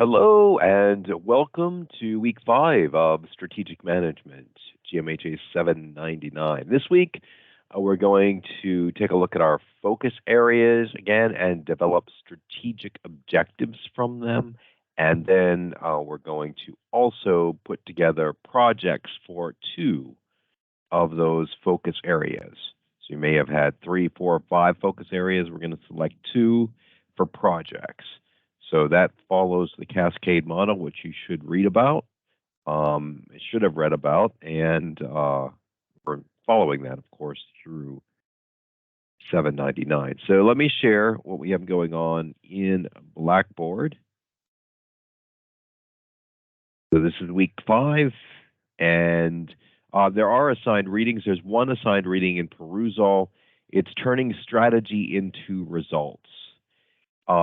Hello and welcome to week 5 of Strategic Management, GMHA 799. This week, we're going to take a look at our focus areas again and develop strategic objectives from them. And then we're going to also put together projects for 2 of those focus areas. So you may have had 3, 4, 5 focus areas. We're going to select 2 for projects. So that follows the cascade model, which you should read about, should have read about, and we're following that, of course, through 799. So let me share what we have going on in Blackboard. So this is week 5, and there are assigned readings. There's one assigned reading in perusal. It's turning strategy into results.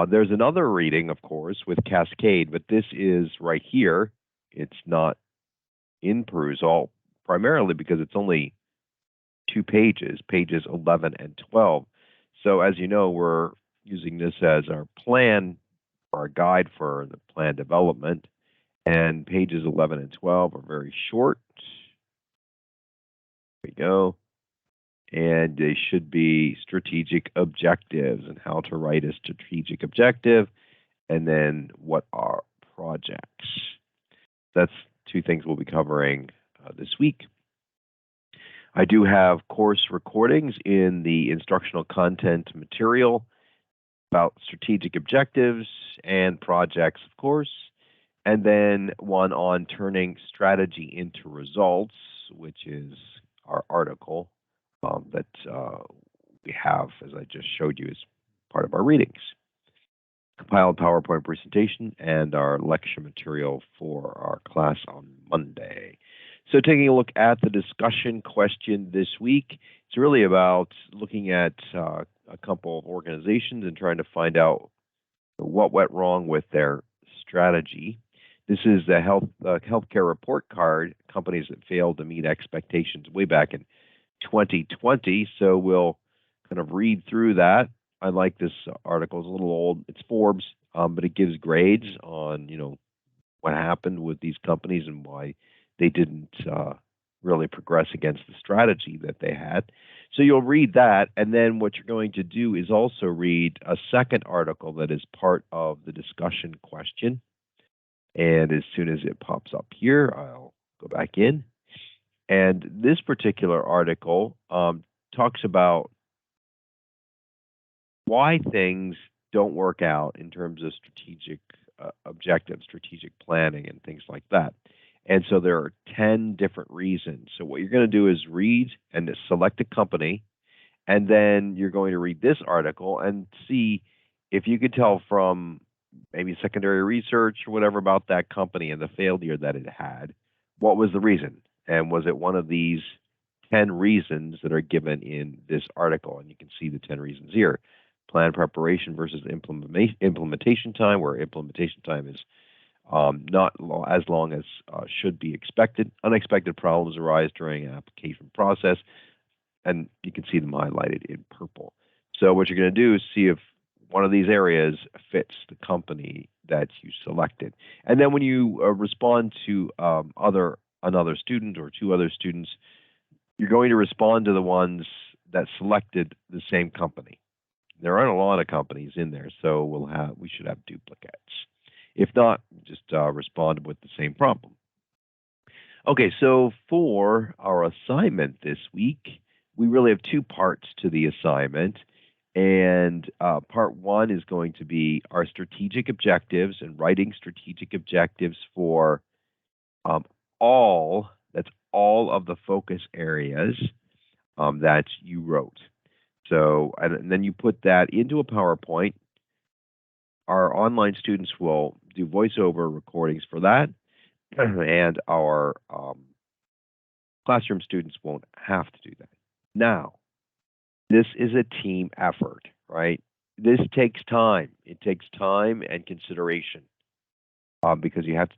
There's another reading, of course, with Cascade, but this is right here. It's not in perusal, primarily because it's only 2 pages, pages 11 and 12. So as you know, we're using this as our plan, our guide for the plan development, and pages 11 and 12 are very short. There we go. And they should be strategic objectives and how to write a strategic objective, and then what are projects. That's 2 things we'll be covering this week. I do have course recordings in the instructional content material about strategic objectives and projects, of course, and then one on turning strategy into results, which is our article that we have, as I just showed you, as part of our readings. Compiled PowerPoint presentation and our lecture material for our class on Monday. So taking a look at the discussion question this week, it's really about looking at a couple of organizations and trying to find out what went wrong with their strategy. This is the healthcare report card, companies that failed to meet expectations way back in 2020. So we'll kind of read through that. I like this article. It's a little old. It's Forbes, but it gives grades on what happened with these companies and why they didn't really progress against the strategy that they had. So you'll read that, and then what you're going to do is also read a second article that is part of the discussion question. And as soon as it pops up here, I'll go back in. And this particular article talks about why things don't work out in terms of strategic objectives, strategic planning, and things like that. And so there are 10 different reasons. So what you're going to do is read and select a company, and then you're going to read this article and see if you could tell from maybe secondary research or whatever about that company and the failure that it had, what was the reason? And was it one of these 10 reasons that are given in this article? And you can see the 10 reasons here. Plan preparation versus implementation time, where implementation time is not as long as should be expected. Unexpected problems arise during an application process, and you can see them highlighted in purple. So what you're going to do is see if one of these areas fits the company that you selected. And then when you respond to another student or 2 other students, you're going to respond to the ones that selected the same company. There aren't a lot of companies in there, so we should have duplicates. If not, just respond with the same problem. Okay, so for our assignment this week, we really have 2 parts to the assignment. And part 1 is going to be our strategic objectives and writing strategic objectives for all of the focus areas that you wrote. So, and then you put that into a PowerPoint. Our online students will do voiceover recordings for that, and our classroom students won't have to do that. Now, this is a team effort, right? This takes time. It takes time and consideration because you have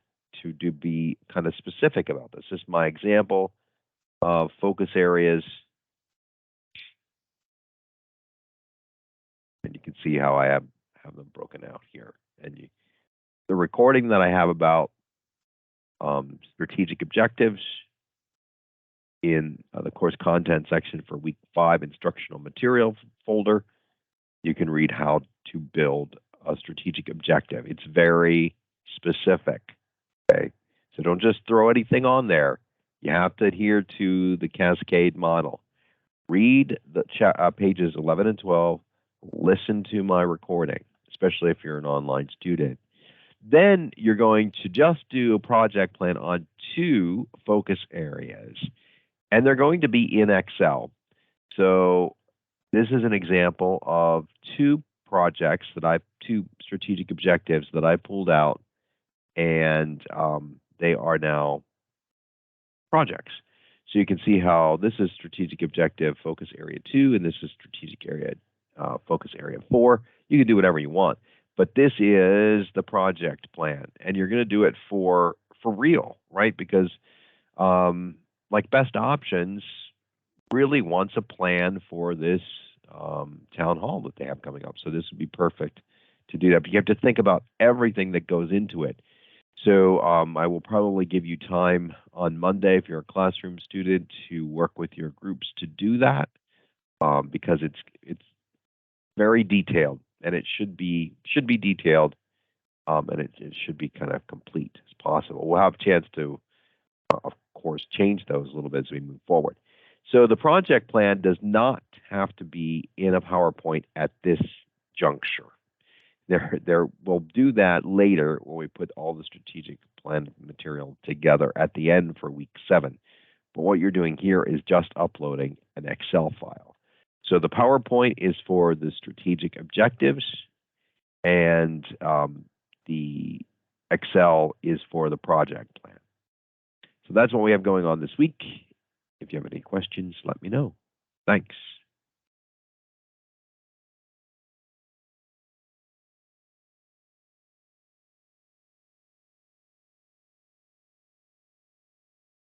to be kind of specific about this. This is my example of focus areas. And you can see how I have them broken out here. And the recording that I have about strategic objectives in the course content section for week 5 instructional material folder. You can read how to build a strategic objective. It's very specific. Okay, so don't just throw anything on there. You have to adhere to the cascade model. Read the pages 11 and 12. Listen to my recording, especially if you're an online student. Then you're going to just do a project plan on 2 focus areas, and they're going to be in Excel. So this is an example of 2 projects that 2 strategic objectives that I pulled out, and they are now projects. So you can see how this is strategic objective focus area 2, and this is strategic area focus area 4. You can do whatever you want, but this is the project plan, and you're going to do it for real, right? Because like Best Options really wants a plan for this town hall that they have coming up. So this would be perfect to do that. But you have to think about everything that goes into it. So I will probably give you time on Monday if you're a classroom student to work with your groups to do that, because it's very detailed, and it should be detailed, and it should be kind of complete as possible. We'll have a chance to, of course, change those a little bit as we move forward. So the project plan does not have to be in a PowerPoint at this juncture. We'll do that later when we put all the strategic plan material together at the end for week 7. But what you're doing here is just uploading an Excel file. So the PowerPoint is for the strategic objectives, and the Excel is for the project plan. So that's what we have going on this week. If you have any questions, let me know. Thanks.